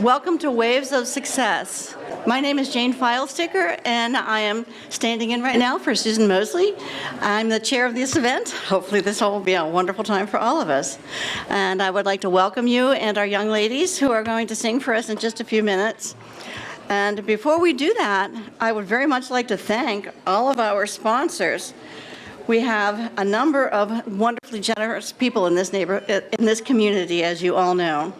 Welcome to Waves of Success. My name is Jane Filesticker, and I am standing in right now for Susan Mosley. I'm the chair of this event. Hopefully this will be a wonderful time for all of us. And I would like to welcome you and our young ladies who are going to sing for us in just a few minutes. And before we do that, I would very much like to thank all of our sponsors. We have a number of wonderfully generous people in this neighborhood, in this community, as you all know.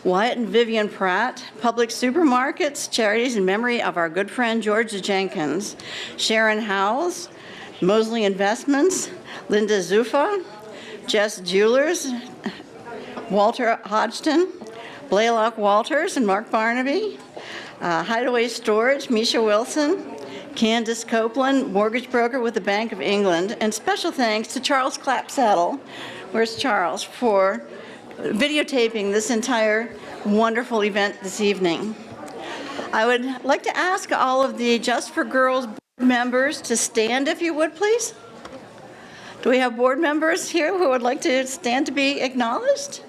Wyatt and Vivian Pratt, Public Supermarkets, charities in memory of our good friend George Jenkins, Sharon Howes, Mosley Investments, Linda Zufa, Jess Jewelers, Walter Hodgson, Blaylock Walters and Mark Barnaby, Hideaway Storage, Misha Wilson, Candace Copeland, mortgage broker with the Bank of England, and special thanks to Charles Clapsaddle, where's Charles, for videotaping this entire wonderful event this evening. I would like to ask all of the Just for Girls board members to stand, if you would, please. Do we have board members here who would like to stand to be acknowledged?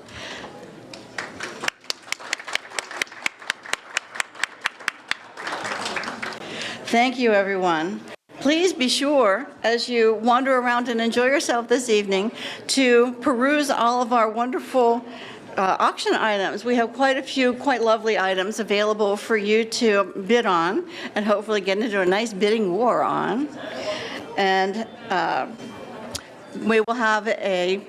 Thank you, everyone. Please be sure, as you wander around and enjoy yourself this evening, to peruse all of our wonderful auction items. We have quite a few quite lovely items available for you to bid on and hopefully get into a nice bidding war on. And we will have a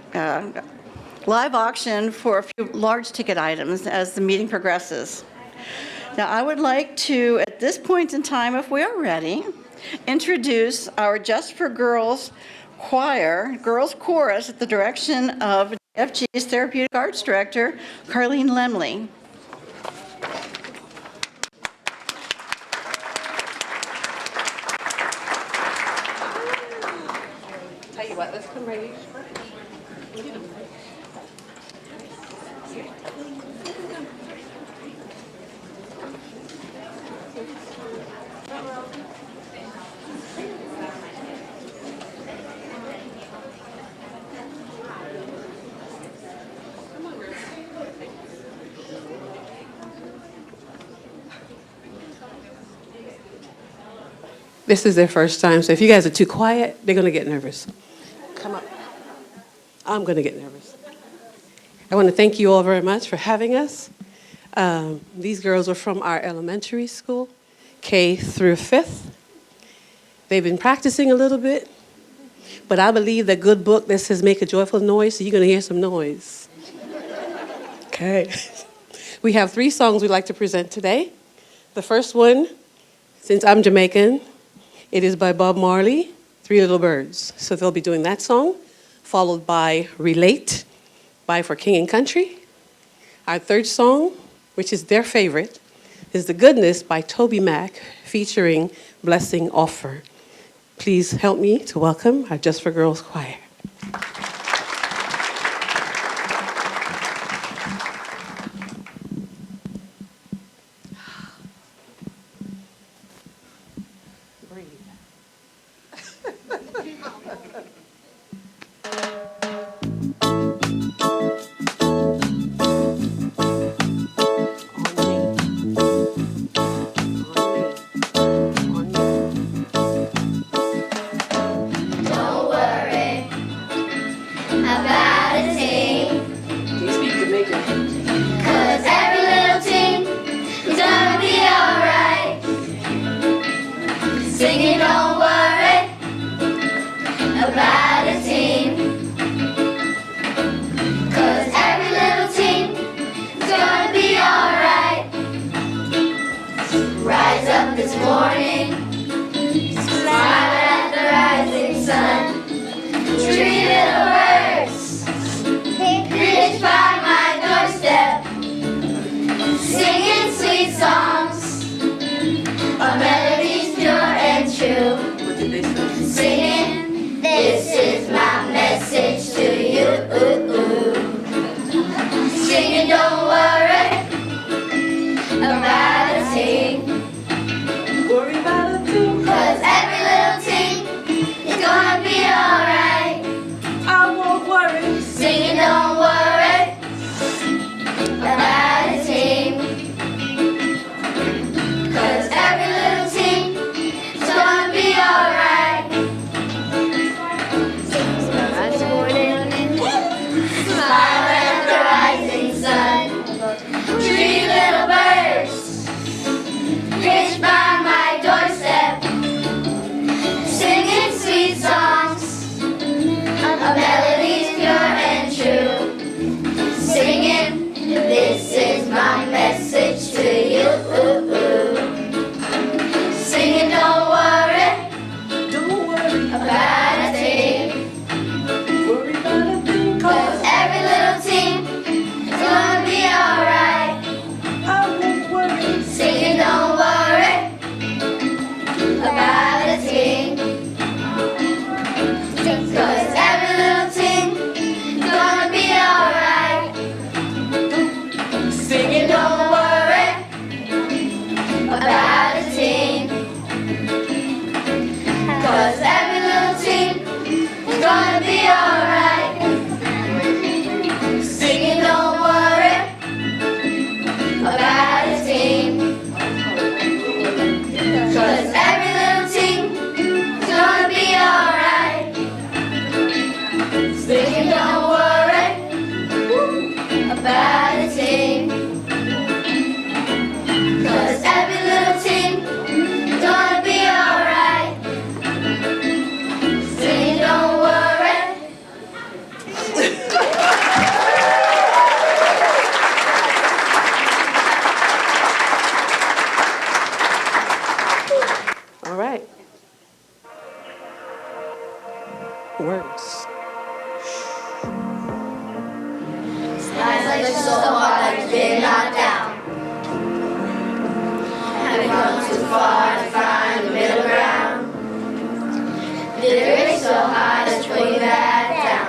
live auction for a few large ticket items as the meeting progresses. Now, I would like to, at this point in time, if we are ready, introduce our Just for Girls choir, girls chorus, at the direction of FG's Therapeutic Arts Director, Carlene Lemley. Tell you what, let's come right here. This is their first time, so if you guys are too quiet, they're going to get nervous. Come up. I'm going to get nervous. I want to thank you all very much for having us. These girls are from our elementary school, K through 5th. They've been practicing a little bit, but I believe that good book that says make a joyful noise, so you're going to hear some noise. Okay. We have 3 songs we'd like to present today. The first one, since I'm Jamaican, it is by Bob Marley, Three Little Birds. So they'll be doing that song, followed by Relate by For King and Country. Our third song, which is their favorite, is The Goodness by Toby Mac, featuring Blessing Offer. Please help me to welcome our Just for Girls choir. reflection so hard that you've been knocked down. Have you gone too far to find the middle ground? Did it race so high to pull you back down?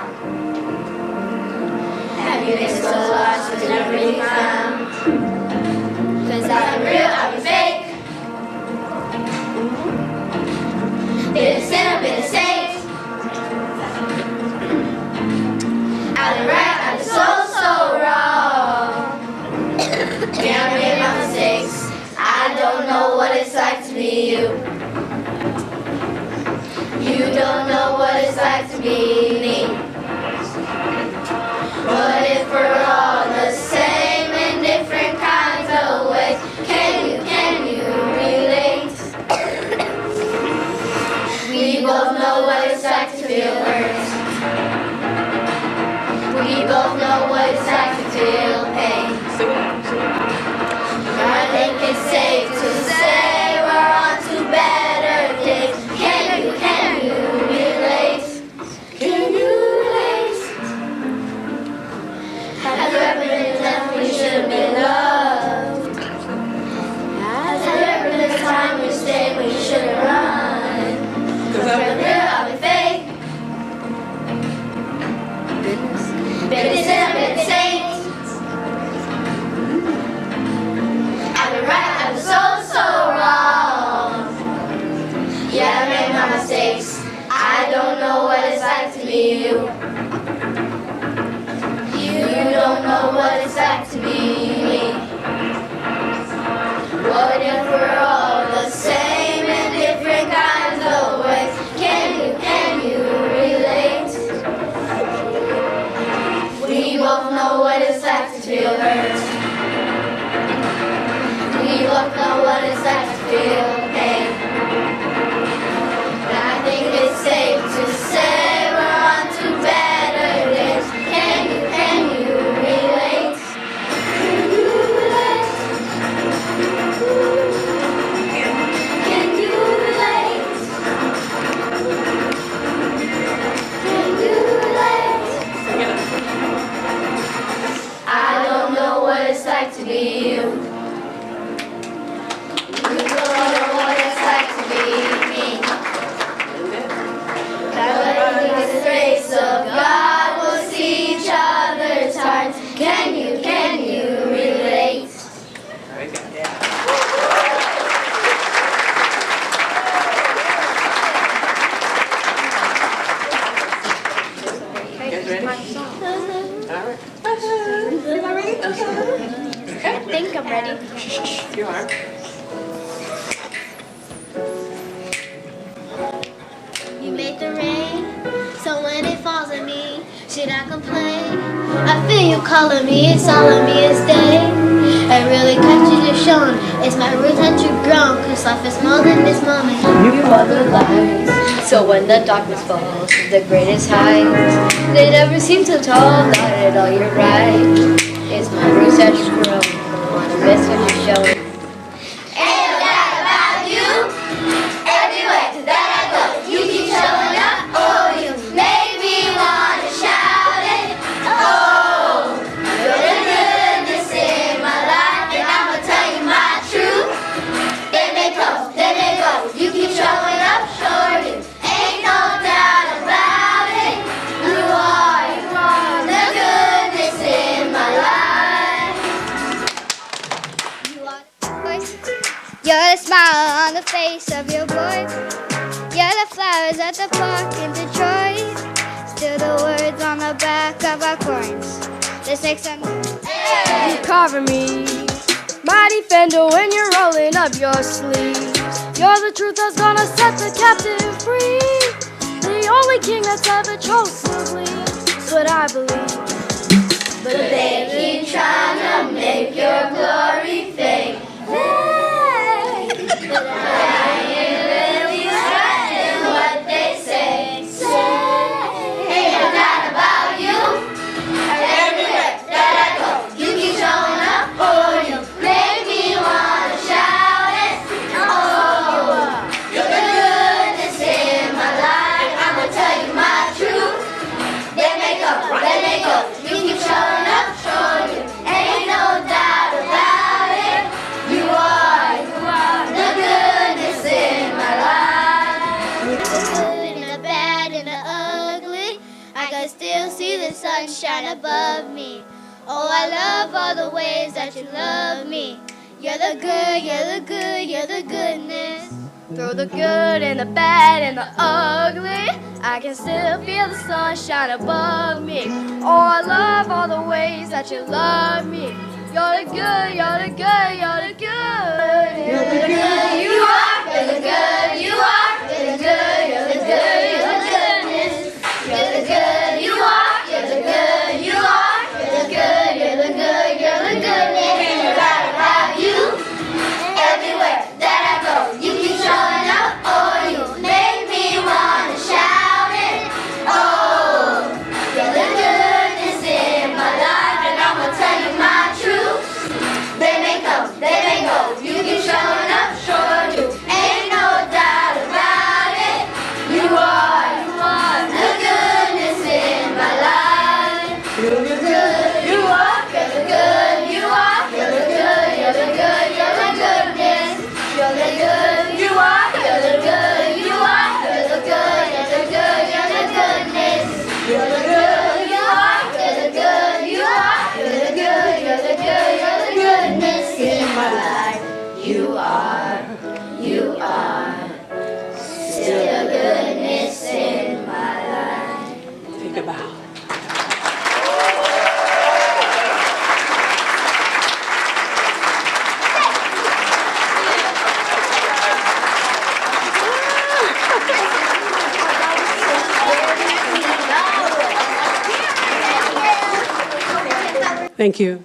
Have you been so lost but never been found? 'Cause I've been real, I've been fake. Been a sinner, been a saint. I've been right, I've been so wrong. Yeah, I made my mistakes. I don't know what it's like to be you. You don't know what it's like to be me. But if we're all the same in different kinds of ways, can you relate? We both know what it's like to feel hurt. We both know what it's like to feel pain. I think it's safe to say we're on to better days. Can you relate? Can you relate? Have you ever been left when you should have been loved? Has there ever been a time when you stayed when you should have run? 'Cause I've been real, I've been fake. Been a sinner, been a saint. I've been right, I've been so wrong. Yeah, I made my mistakes. I don't know what it's like to be you. You don't know what it's like to be me. What if we're all the same in different kinds of ways? Can you relate? We both know what it's like to feel hurt. We both know what it's like to feel pain. And I think it's safe to say we're on to better days. Can you relate? Can you relate? Can you relate? Can you relate? I don't know what it's like to be you. You don't know what it's like to be me. But in this grace of God, we'll see each other's hearts. Can you relate? Very good. You guys ready? All right. You all ready? I think I'm ready. You are. You made the rain, so when it falls on me, should I complain? I feel you calling me, it's all of me is day. I really catches you showing, it's my roots that you've grown, 'cause life is more than this moment. You are the light. So when the darkness falls, the greatest heights, they never seem so tall. Not at all, you're right. It's my roots that you grow. Wanna miss what you're showing. Ain't no doubt about you. Everywhere that I go, you keep showing up. Oh, you make me wanna shout it. Oh, you're the goodness in my life, and I'ma tell you my truth. Then they go. You keep showing up, sure you. Ain't no doubt about it. You are the goodness in my life. You're the smile on the face of your boy. You're the flowers at the park in Detroit. Still the words on the back of our coins. This makes sense. You cover me, my defender, when you're rolling up your sleeves. You're the truth that's gonna set the captive free. The only king that's ever chose to bleed. That's what I believe. But they keep trying to make your glory fade. But I ain't really trusting what they say. Ain't no doubt about you. Everywhere that I go, you keep showing up. Oh, you make me wanna shout it. Oh, you're the goodness in my life. I'ma tell you my truth. Then they go. You keep showing up, showing you. the sunshine above me. Oh, I love all the ways that you love me. You're the good, you're the good, you're the goodness. Through the good and the bad and the ugly, I can still feel the sunshine above me. Oh, I love all the ways that you love me. You're the good, you're the good, you're the good. You're the good, you are. You're the good, you are. You're the good, you're the good, you're the goodness. You're the good, you are. You're the good, you are. You're the good, you're the good, you're the goodness. And you're right about you everywhere that I go. You keep showing up. Oh, you make me wanna shout it. Oh, you're the goodness in my life, and I'm gonna tell you my truth. They may come, they may go. You keep showing up, sure do. Ain't no doubt about it. You are the goodness in my life. You're the good, you are. You're the good, you are. You're the good, you're the good, you're the goodness. You're the good, you are. You're the good, you are. You're the good, you're the good, you're the goodness. You're the good, you are. You're the good, you are. You're the good, you're the good, you're the goodness in my life. You are still the goodness in my life. Take a bow. Thank you.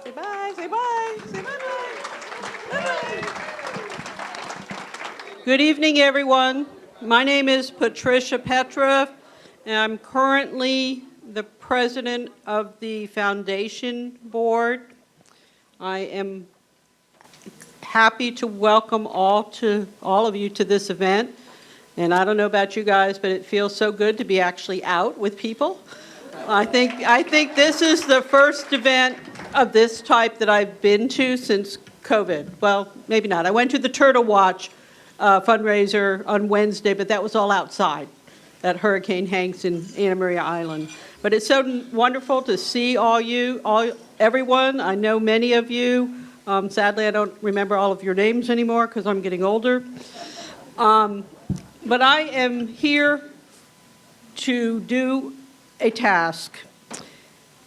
Say bye, say bye, say bye-bye. Good evening, everyone. My name is Patricia Petrov, and I'm currently the president of the foundation board. I am happy to welcome all of you to this event. And I don't know about you guys, but it feels so good to be actually out with people. I think this is the first event of this type that I've been to since COVID. Well, maybe not. I went to the Turtle Watch fundraiser on Wednesday, but that was all outside at Hurricane Hanks in Anna Maria Island. But it's so wonderful to see everyone. I know many of you. Sadly, I don't remember all of your names anymore because I'm getting older. But I am here to do a task,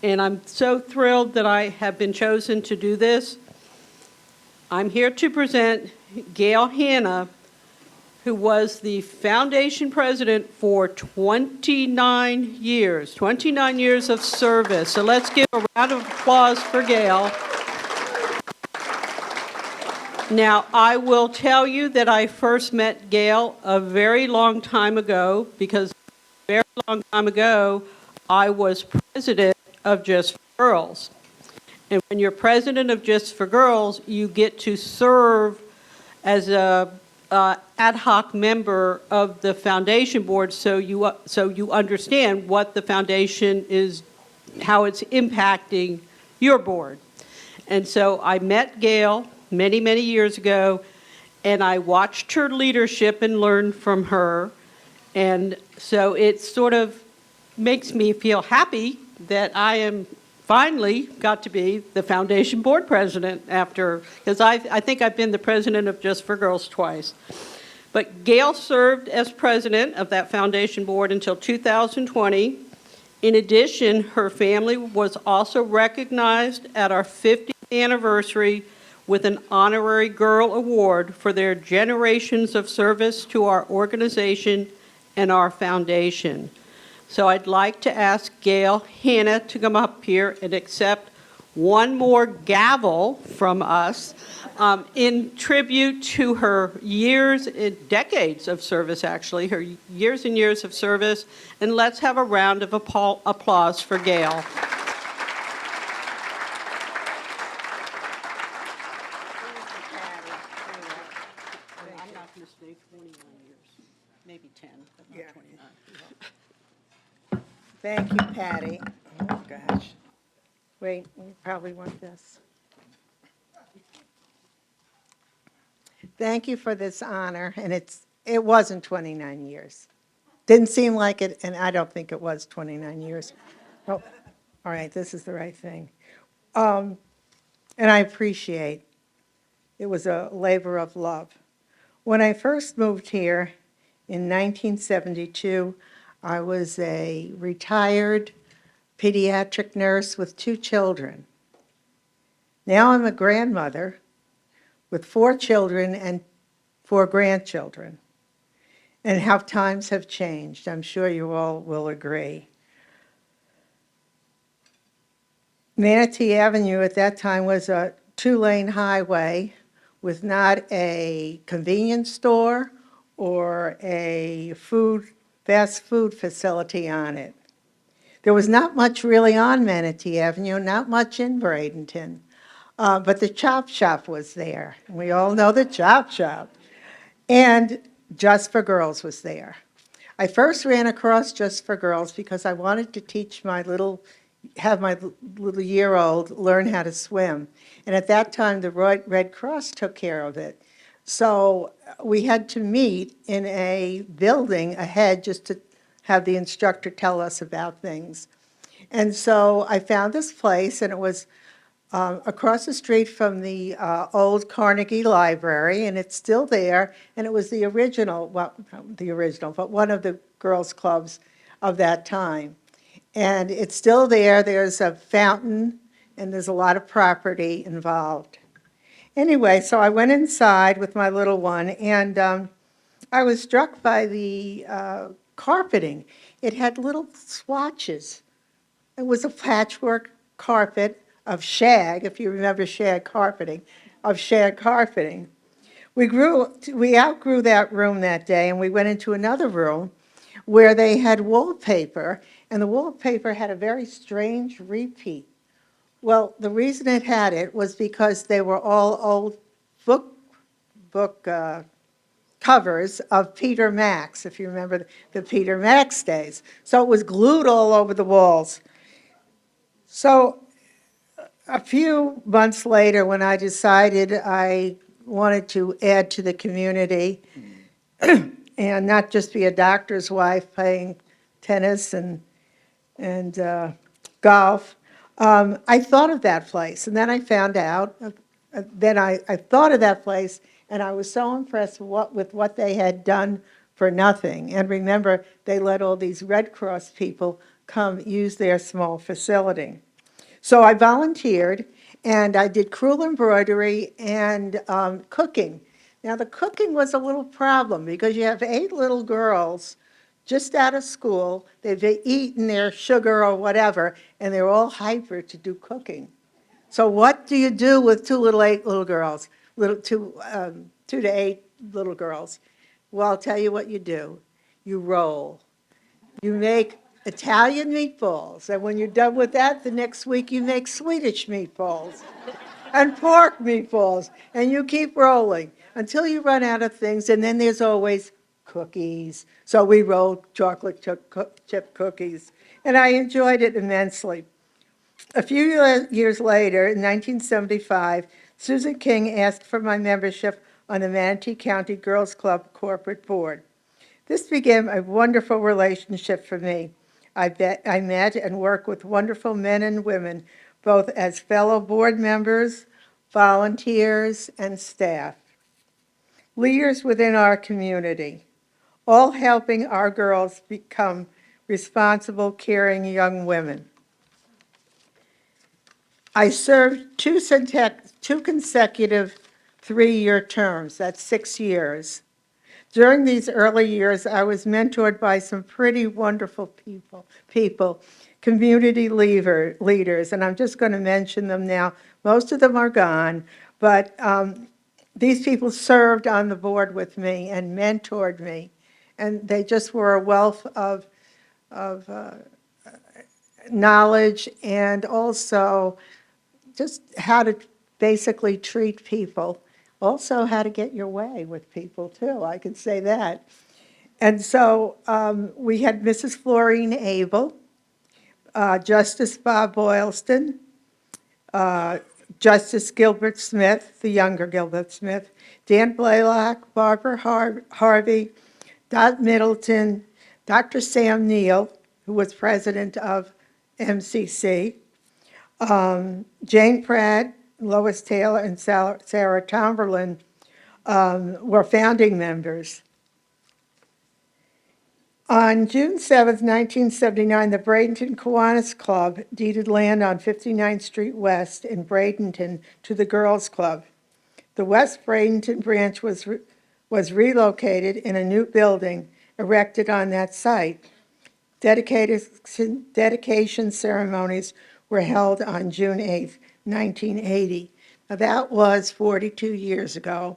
and I'm so thrilled that I have been chosen to do this. I'm here to present Gail Hanna, who was the foundation president for 29 years of service. So let's give a round of applause for Gail. Now, I will tell you that I first met Gail a very long time ago, because a very long time ago, I was president of Just for Girls. And when you're president of Just for Girls, you get to serve as a ad hoc member of the foundation board, so you understand what the foundation is, how it's impacting your board. And so I met Gail many, many years ago, and I watched her leadership and learned from her. And so it sort of makes me feel happy that I am finally got to be the foundation board president because I think I've been the president of Just for Girls twice. But Gail served as president of that foundation board until 2020. In addition, her family was also recognized at our 50th anniversary with an Honorary Girl Award for their generations of service to our organization and our foundation. So I'd like to ask Gail Hanna to come up here and accept one more gavel from us in tribute to her decades of service, actually, her years and years of service. And let's have a round of applause for Gail. I'm not going to stay 21 years, maybe 10, but not 29. Thank you, Patty. Oh, gosh. Wait, you probably want this. Thank you for this honor, and it wasn't 29 years. Didn't seem like it, and I don't think it was 29 years. Oh, all right, this is the right thing. And I appreciate it was a labor of love. When I first moved here in 1972, I was a retired pediatric nurse with 2 children. Now I'm a grandmother with 4 children and 4 grandchildren. And how times have changed, I'm sure you all will agree. Manatee Avenue at that time was a 2-lane highway with not a convenience store or a fast food facility on it. There was not much really on Manatee Avenue, not much in Bradenton, but the Chop Shop was there. We all know the Chop Shop. And Just for Girls was there. I first ran across Just for Girls because I wanted to teach have my little year-old learn how to swim. And at that time, the Red Cross took care of it. So we had to meet in a building ahead just to have the instructor tell us about things. And so I found this place, and it was across the street from the old Carnegie Library, and it's still there, and it was the original, well, not the original, but one of the girls' clubs of that time. And it's still there. There's a fountain, and there's a lot of property involved. Anyway, so I went inside with my little one, and I was struck by the carpeting. It had little swatches. It was a patchwork carpet of shag, if you remember shag carpeting, We outgrew that room that day, and we went into another room where they had wallpaper, and the wallpaper had a very strange repeat. Well, the reason it had it was because they were all old book covers of Peter Max, if you remember the Peter Max days. So it was glued all over the walls. So a few months later, when I decided I wanted to add to the community and not just be a doctor's wife playing tennis and golf, I thought of that place. And then I found out, I thought of that place, and I was so impressed with what they had done for nothing. And remember, they let all these Red Cross people come use their small facility. So I volunteered, and I did crewel embroidery and cooking. Now, the cooking was a little problem because you have 8 little girls just out of school. They've eaten their sugar or whatever, and they're all hyper to do cooking. So what do you do with 2 little girls, 2 to 8 little girls? Well, I'll tell you what you do. You roll. You make Italian meatballs, and when you're done with that, the next week you make Swedish meatballs and pork meatballs, and you keep rolling until you run out of things, and then there's always cookies. So we rolled chocolate chip cookies, and I enjoyed it immensely. A few years later, in 1975, Susan King asked for my membership on the Manatee County Girls Club corporate board. This began a wonderful relationship for me. I met and worked with wonderful men and women, both as fellow board members, volunteers, and staff. Leaders within our community, all helping our girls become responsible, caring young women. I served 2 consecutive 3-year terms, that's 6 years. During these early years, I was mentored by some pretty wonderful people, community leaders, and I'm just going to mention them now. Most of them are gone, but these people served on the board with me and mentored me, and they just were a wealth of knowledge and also just how to basically treat people. Also, how to get your way with people, too, I can say that. And so we had Mrs. Florine Abel, Justice Bob Boylston, Justice Gilbert Smith, the younger Gilbert Smith, Dan Blaylock, Barbara Harvey, Dot Middleton, Dr. Sam Neill, who was president of MCC, Jane Pratt, Lois Taylor, and Sarah Tomberlin were founding members. On June 7th, 1979, the Bradenton Kiwanis Club deeded land on 59th Street West in Bradenton to the Girls Club. The West Bradenton branch was relocated in a new building erected on that site. Dedication ceremonies were held on June 8th, 1980. Now, that was 42 years ago.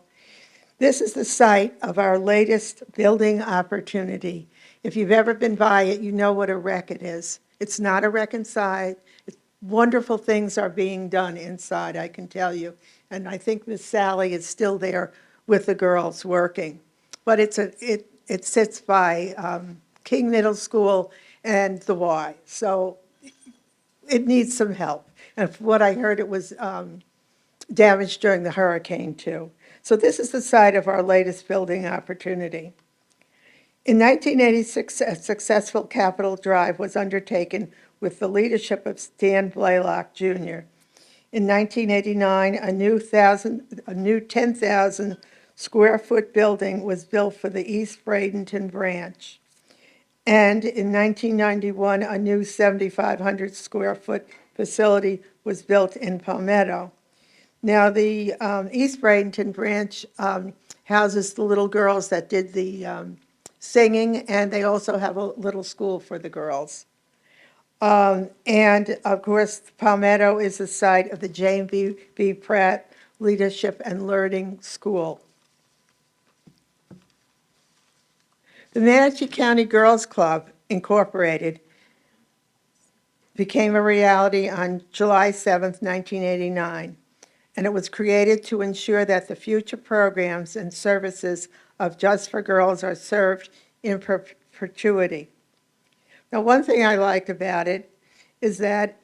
This is the site of our latest building opportunity. If you've ever been by it, you know what a wreck it is. It's not a wreck inside. Wonderful things are being done inside, I can tell you. And I think Miss Sally is still there with the girls working. But it sits by King Middle School and the Y. So it needs some help. And from what I heard, it was damaged during the hurricane, too. So this is the site of our latest building opportunity. In 1986, a successful capital drive was undertaken with the leadership of Stan Blaylock, Jr. In 1989, a new 10,000 square foot building was built for the East Bradenton branch. And in 1991, a new 7,500 square foot facility was built in Palmetto. Now, the East Bradenton branch houses the little girls that did the singing, and they also have a little school for the girls. And, of course, Palmetto is the site of the James B. Pratt Leadership and Learning School. The Manatee County Girls Club, Incorporated, became a reality on July 7th, 1989, and it was created to ensure that the future programs and services of Just for Girls are served in perpetuity. Now, one thing I liked about it is that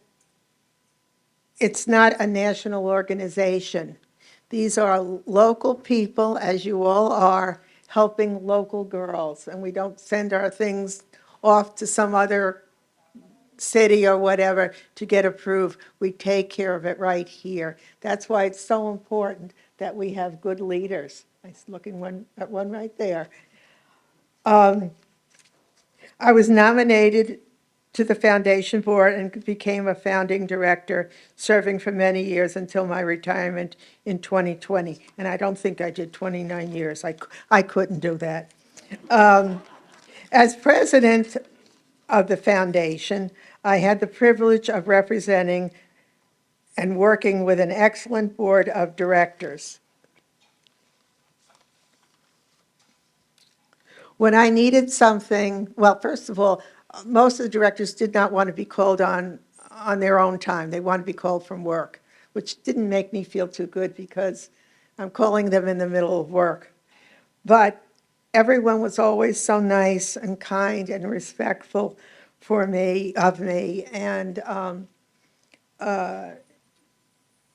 it's not a national organization. These are local people, as you all are, helping local girls, and we don't send our things off to some other city or whatever to get approved. We take care of it right here. That's why it's so important that we have good leaders. I'm looking at one right there. I was nominated to the foundation board and became a founding director, serving for many years until my retirement in 2020. And I don't think I did 29 years. I couldn't do that. As president of the foundation, I had the privilege of representing and working with an excellent board of directors. When I needed something, well, first of all, most of the directors did not want to be called on their own time. They wanted to be called from work, which didn't make me feel too good because I'm calling them in the middle of work. But everyone was always so nice and kind and respectful of me, and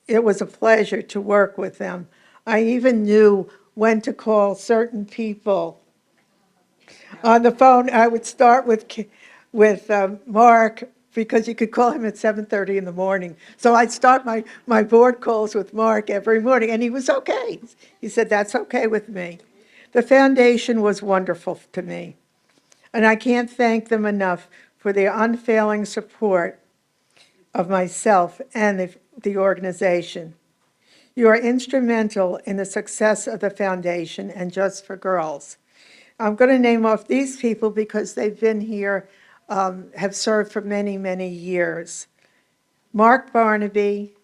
it was a pleasure to work with them. I even knew when to call certain people. On the phone, I would start with Mark, because you could call him at 7:30 in the morning. So I'd start my board calls with Mark every morning, and he was okay. He said, "That's okay with me." The foundation was wonderful to me, and I can't thank them enough for their unfailing support of myself and the organization. You are instrumental in the success of the foundation and Just for Girls. I'm going to name off these people because they've been here, have served for many, many years. Mark Barnaby,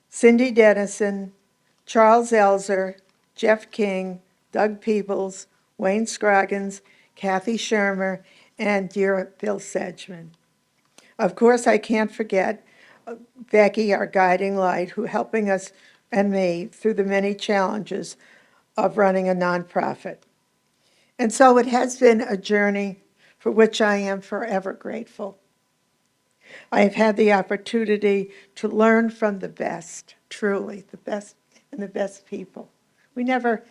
Cindy Dennison, Charles Elzer, Jeff King, Doug Peebles, Wayne Scroggins, Kathy Shermer, and dear Bill Sedgman. Of course, I can't forget Becky, our guiding light, who helping us and me through the many challenges of running a nonprofit. And so it has been a journey for which I am forever grateful. I have had the opportunity to learn from the best, truly, the best and the best people. We never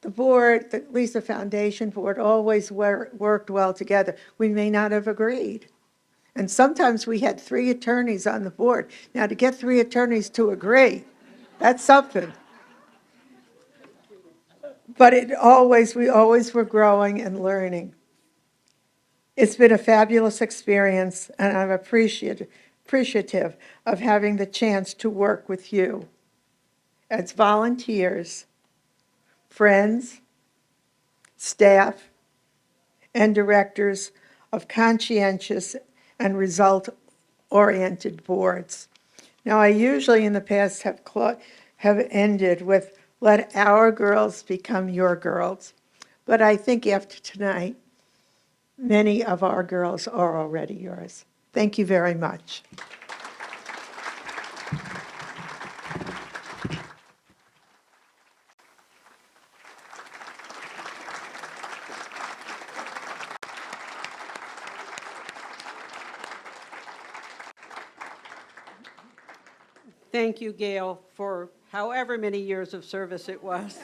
the board, at least the foundation board, always worked well together. We may not have agreed. And sometimes we had 3 attorneys on the board. Now, to get 3 attorneys to agree, that's something. But we always were growing and learning. It's been a fabulous experience, and I'm appreciative of having the chance to work with you as volunteers, friends, staff, and directors of conscientious and result-oriented boards. Now, I usually in the past have ended with, let our girls become your girls. But I think after tonight, many of our girls are already yours. Thank you very much. Thank you, Gail, for however many years of service it was.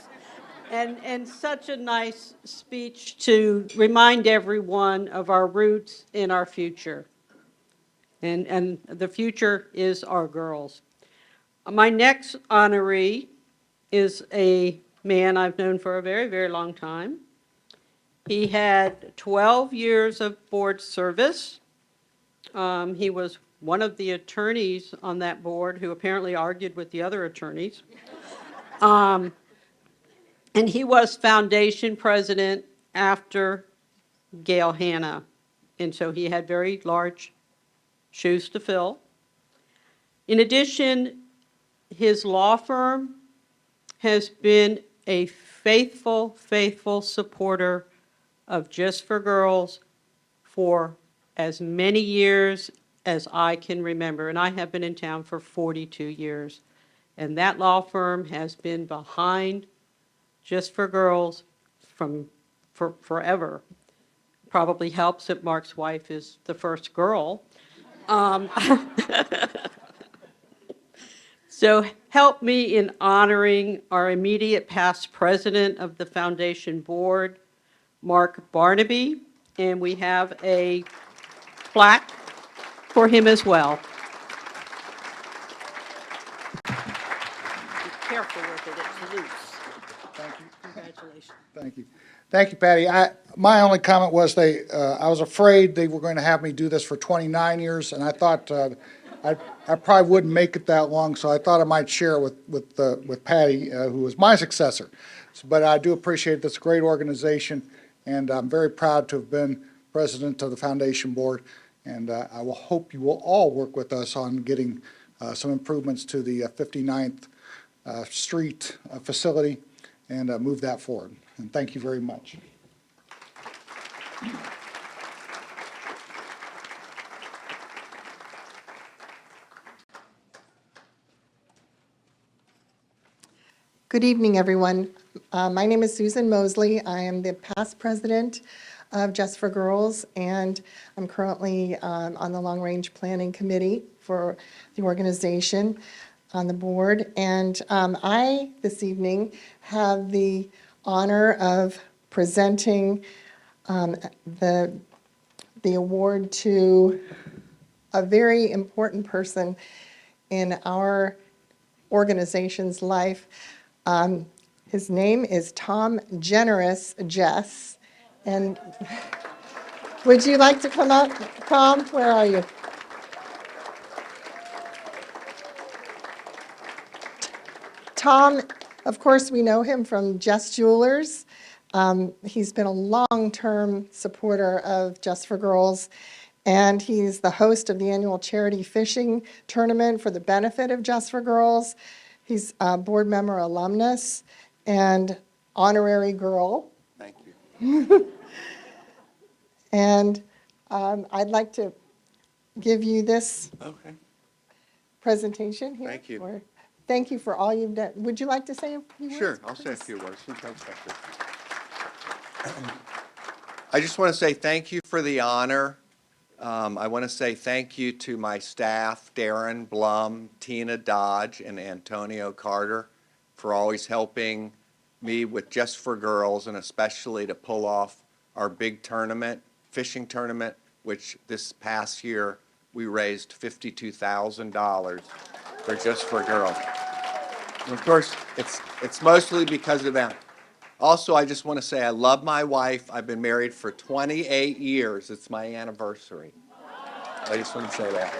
And such a nice speech to remind everyone of our roots and our future. And the future is our girls. My next honoree is a man I've known for a very, very long time. He had 12 years of board service. He was one of the attorneys on that board who apparently argued with the other attorneys. And he was foundation president after Gail Hanna. And so he had very large shoes to fill. In addition, his law firm has been a faithful, faithful supporter of Just for Girls for as many years as I can remember. And I have been in town for 42 years. And that law firm has been behind Just for Girls for forever. Probably helps that Mark's wife is the first girl. So help me in honoring our immediate past president of the foundation board, Mark Barnaby, and we have a plaque for him as well. Be careful with it, it's loose. Thank you. Congratulations. Thank you. Thank you, Patty. My only comment was I was afraid they were going to have me do this for 29 years, and I thought I probably wouldn't make it that long, so I thought I might share with Patty, who was my successor. But I do appreciate this great organization, and I'm very proud to have been president of the foundation board, and I will hope you will all work with us on getting some improvements to the 59th Street facility and move that forward. And thank you very much. Good evening, everyone. My name is Susan Mosley. I am the past president of Just for Girls, and I'm currently on the Long Range Planning Committee for the organization on the board. And I, this evening, have the honor of presenting the award to a very important person in our organization's life. His name is Tom Generous Jess. And would you like to come up, Tom? Where are you? Tom, of course, we know him from Just Jewelers. He's been a long-term supporter of Just for Girls, and he's the host of the annual charity fishing tournament for the benefit of Just for Girls. He's a board member alumnus and honorary girl. Thank you. And I'd like to give you this presentation here. Thank you. Thank you for all you've done. Would you like to say a few words? Sure, I'll say a few words. I just want to say thank you for the honor. I want to say thank you to my staff, Darren Blum, Tina Dodge, and Antonio Carter, for always helping me with Just for Girls, and especially to pull off our big tournament, fishing tournament, which this past year we raised $52,000 for Just for Girls. And of course, it's mostly because of them. Also, I just want to say I love my wife. I've been married for 28 years. It's my anniversary. I just want to say that.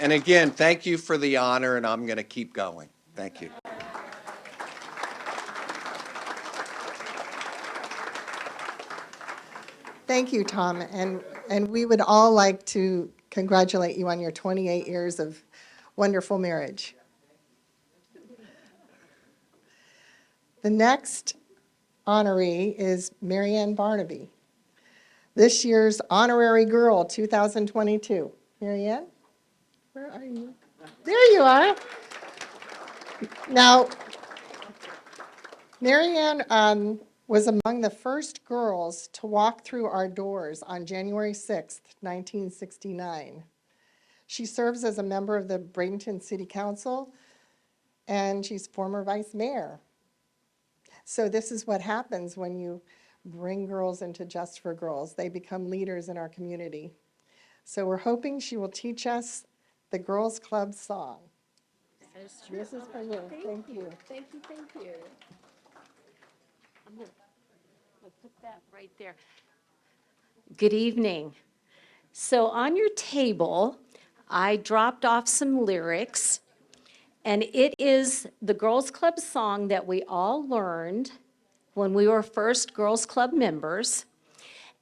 And again, thank you for the honor, and I'm going to keep going. Thank you. Thank you, Tom, and we would all like to congratulate you on your 28 years of wonderful marriage. The next honoree is Marianne Barnaby, this year's Honorary Girl 2022. Marianne, where are you? There you are. Now, Marianne was among the first girls to walk through our doors on January 6th, 1969. She serves as a member of the Bradenton City Council, and she's former vice mayor. So this is what happens when you bring girls into Just for Girls. They become leaders in our community. So we're hoping she will teach us the Girls Club song. This is for you. Thank you. Thank you, thank you. I'm going to put that right there. Good evening. So on your table, I dropped off some lyrics, and it is the Girls Club song that we all learned when we were first Girls Club members,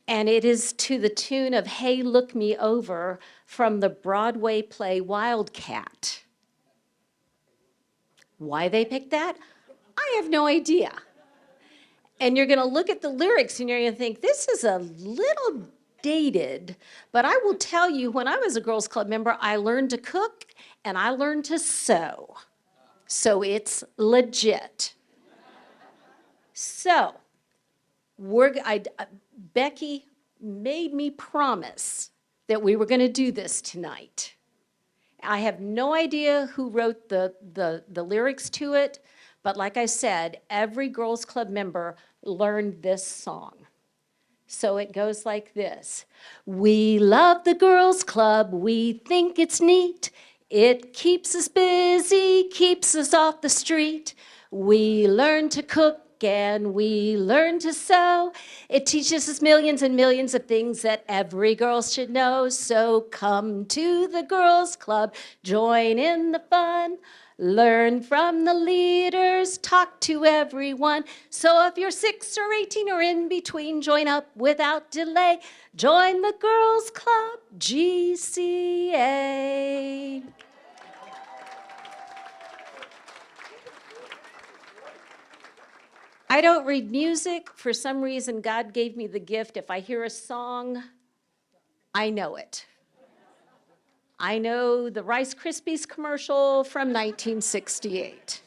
and it is to the tune of Hey, Look Me Over from the Broadway play Wildcat. Why they picked that? I have no idea. And you're going to look at the lyrics and you're going to think, this is a little dated, but I will tell you, when I was a Girls Club member, I learned to cook and I learned to sew. So it's legit. So, Becky made me promise that we were going to do this tonight. I have no idea who wrote the lyrics to it, but like I said, every Girls Club member learned this song. So it goes like this. We love the Girls Club, we think it's neat. It keeps us busy, keeps us off the street. We learn to cook and we learn to sew. It teaches us millions and millions of things that every girl should know. So come to the Girls Club, join in the fun. Learn from the leaders, talk to everyone. So if you're 6 or 18 or in between, join up without delay. Join the Girls Club, GCA. I don't read music. For some reason, God gave me the gift. If I hear a song, I know it. I know the Rice Krispies commercial from 1968.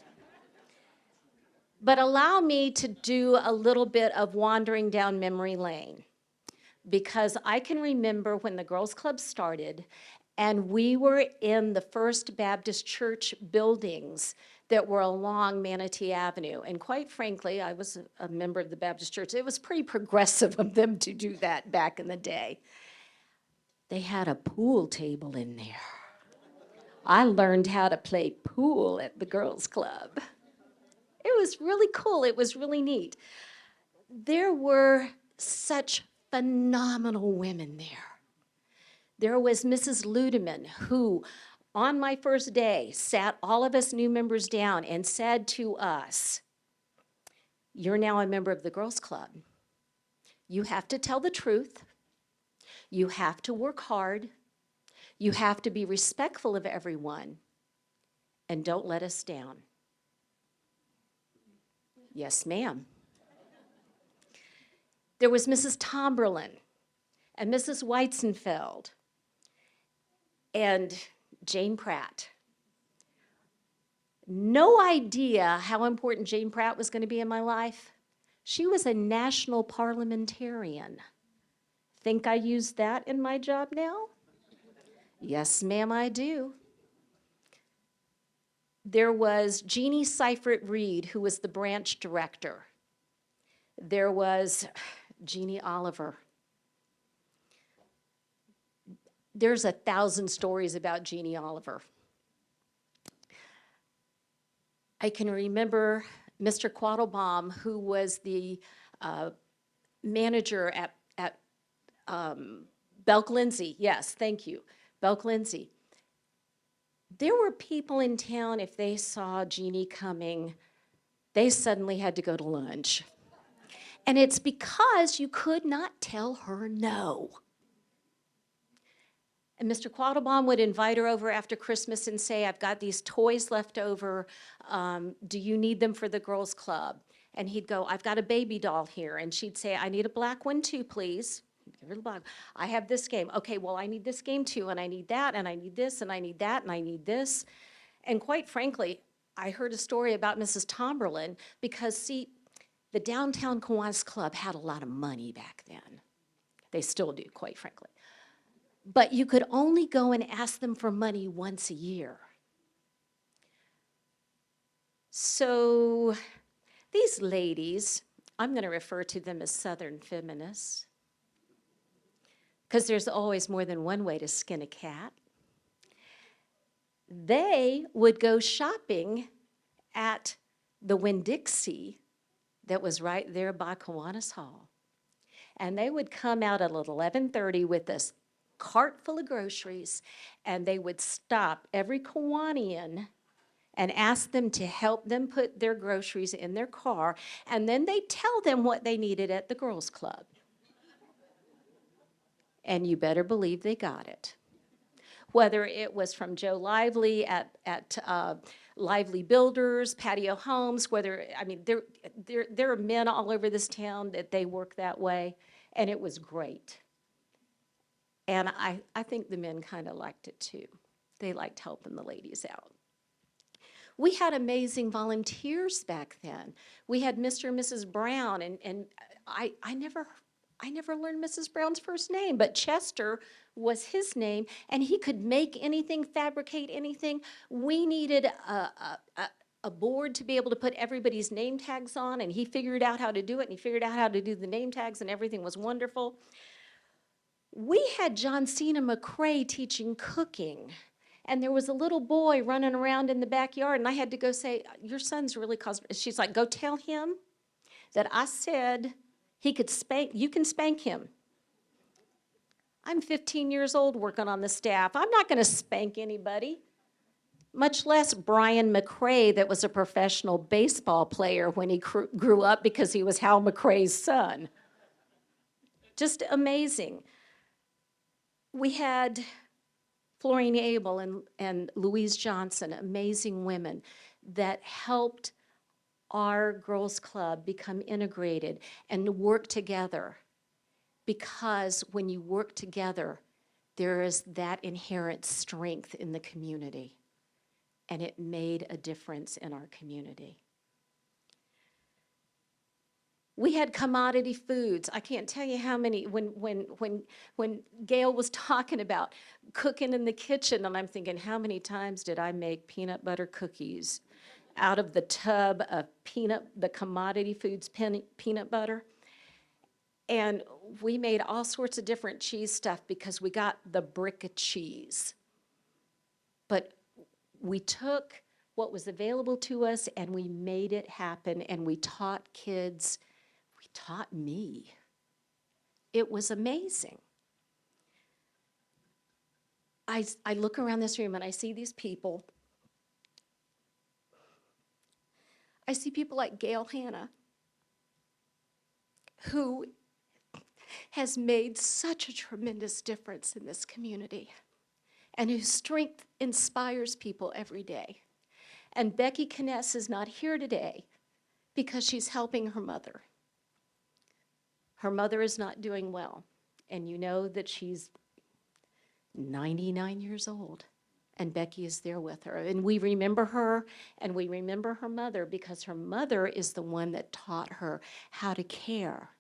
But allow me to do a little bit of wandering down memory lane, because I can remember when the Girls Club started and we were in the First Baptist Church buildings that were along Manatee Avenue. And quite frankly, I was a member of the Baptist Church. It was pretty progressive of them to do that back in the day. They had a pool table in there. I learned how to play pool at the Girls Club. It was really cool. It was really neat. There were such phenomenal women there. There was Mrs. Ludeman, who on my first day sat all of us new members down and said to us, you're now a member of the Girls Club. You have to tell the truth. You have to work hard. You have to be respectful of everyone. And don't let us down. Yes, ma'am. There was Mrs. Tomberlin and Mrs. Weizenfeld and Jane Pratt. No idea how important Jane Pratt was going to be in my life. She was a national parliamentarian. Think I use that in my job now? Yes, ma'am, I do. There was Jeannie Seifert Reed, who was the branch director. There was Jeannie Oliver. There's 1,000 stories about Jeannie Oliver. I can remember Mr. Quattlebaum, who was the manager at Belk Lindsay. Yes, thank you, Belk Lindsay. There were people in town, if they saw Jeannie coming, they suddenly had to go to lunch. And it's because you could not tell her no. And Mr. Quattlebaum would invite her over after Christmas and say, I've got these toys left over. Do you need them for the girls' club? And he'd go, I've got a baby doll here. And she'd say, I need a black one too, please. Give her the black. I have this game. Okay, well, I need this game too, and I need that, and I need this, and I need that, and I need this. And quite frankly, I heard a story about Mrs. Tomberlin because, see, the Downtown Kiwanis Club had a lot of money back then. They still do, quite frankly. But you could only go and ask them for money once a year. So these ladies, I'm going to refer to them as Southern feminists, because there's always more than one way to skin a cat. They would go shopping at the Winn-Dixie that was right there by Kiwanis Hall. And they would come out at 11:30 with this cart full of groceries, and they would stop every Kiwanian and ask them to help them put their groceries in their car, and then they'd tell them what they needed at the girls' club. And you better believe they got it. Whether it was from Joe Lively at Lively Builders, Patio Homes, there are men all over this town that they work that way, and it was great. And I think the men kind of liked it too. They liked helping the ladies out. We had amazing volunteers back then. We had Mr. and Mrs. Brown, and I never learned Mrs. Brown's first name, but Chester was his name, and he could make anything, fabricate anything. We needed a board to be able to put everybody's name tags on, and he figured out how to do it, and he figured out how to do the name tags, and everything was wonderful. We had Johnsina McCrae teaching cooking, and there was a little boy running around in the backyard, and I had to go say, your son's really causing, she's like, go tell him that I said he could spank, you can spank him. I'm 15 years old working on the staff. I'm not going to spank anybody, much less Brian McCrae, that was a professional baseball player when he grew up because he was Hal McCrae's son. Just amazing. We had Florine Abel and Louise Johnson, amazing women that helped our girls' club become integrated and work together. Because when you work together, there is that inherent strength in the community. And it made a difference in our community. We had commodity foods. I can't tell you how many, when Gail was talking about cooking in the kitchen, and I'm thinking, how many times did I make peanut butter cookies out of the tub of the commodity foods peanut butter? And we made all sorts of different cheese stuff because we got the brick of cheese. But we took what was available to us and we made it happen, and we taught kids. We taught me. It was amazing. I look around this room and I see these people. I see people like Gail Hanna, who has made such a tremendous difference in this community, and whose strength inspires people every day. And Becky Kness is not here today because she's helping her mother. Her mother is not doing well, and you know that she's 99 years old, and Becky is there with her. And we remember her, and we remember her mother, because her mother is the one that taught her how to care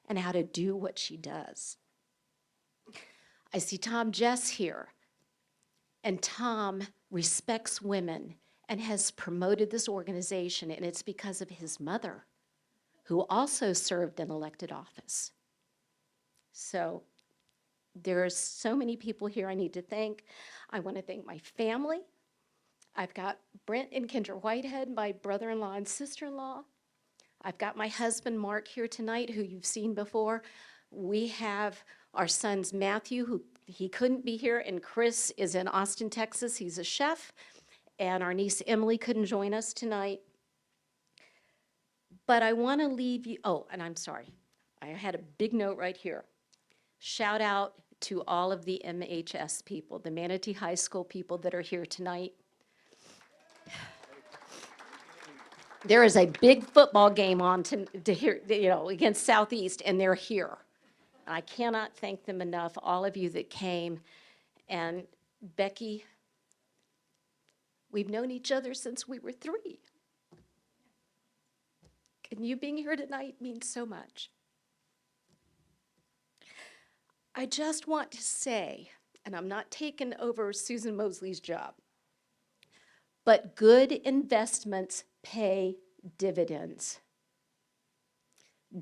and how to do what she does. I see Tom Jess here, and Tom respects women and has promoted this organization, and it's because of his mother, who also served in elected office. So there are so many people here I need to thank. I want to thank my family. I've got Brent and Kendra Whitehead, my brother-in-law and sister-in-law. I've got my husband, Mark, here tonight, who you've seen before. We have our sons, Matthew, who he couldn't be here, and Chris is in Austin, Texas. He's a chef. And our niece, Emily, couldn't join us tonight. But I want to leave you, oh, and I'm sorry. I had a big note right here. Shout out to all of the MHS people, the Manatee High School people that are here tonight. There is a big football game on to hear, against Southeast, and they're here. And I cannot thank them enough, all of you that came. And Becky, we've known each other since we were 3. And you being here tonight means so much. I just want to say, and I'm not taking over Susan Mosley's job, but good investments pay dividends.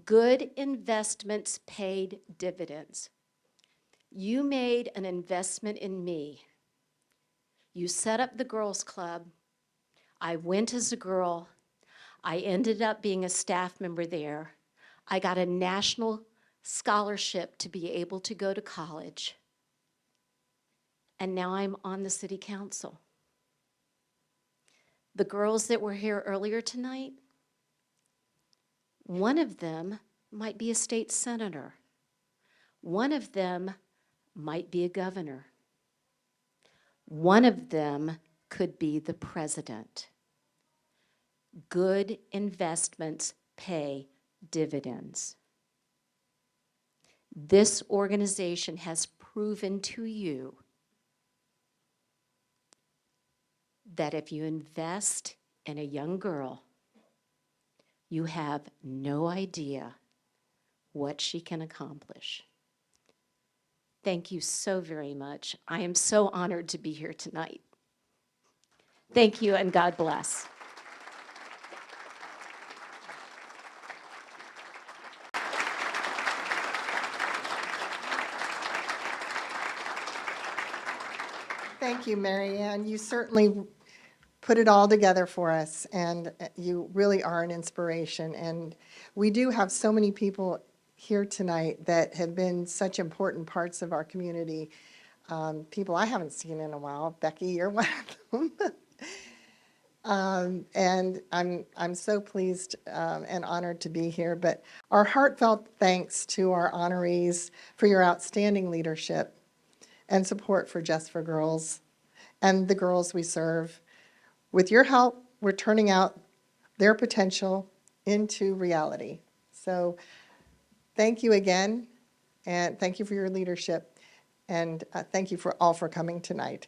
Good investments paid dividends. You made an investment in me. You set up the girls' club. I went as a girl. I ended up being a staff member there. I got a national scholarship to be able to go to college. And now I'm on the city council. The girls that were here earlier tonight, one of them might be a state senator. One of them might be a governor. One of them could be the president. Good investments pay dividends. This organization has proven to you that if you invest in a young girl, you have no idea what she can accomplish. Thank you so very much. I am so honored to be here tonight. Thank you, and God bless. Thank you, Mary Ann. You certainly put it all together for us, and you really are an inspiration. And we do have so many people here tonight that have been such important parts of our community. People I haven't seen in a while. Becky, you're one of them. And I'm so pleased and honored to be here. But our heartfelt thanks to our honorees for your outstanding leadership and support for Just for Girls and the girls we serve. With your help, we're turning out their potential into reality. So thank you again, and thank you for your leadership, and thank you for all for coming tonight.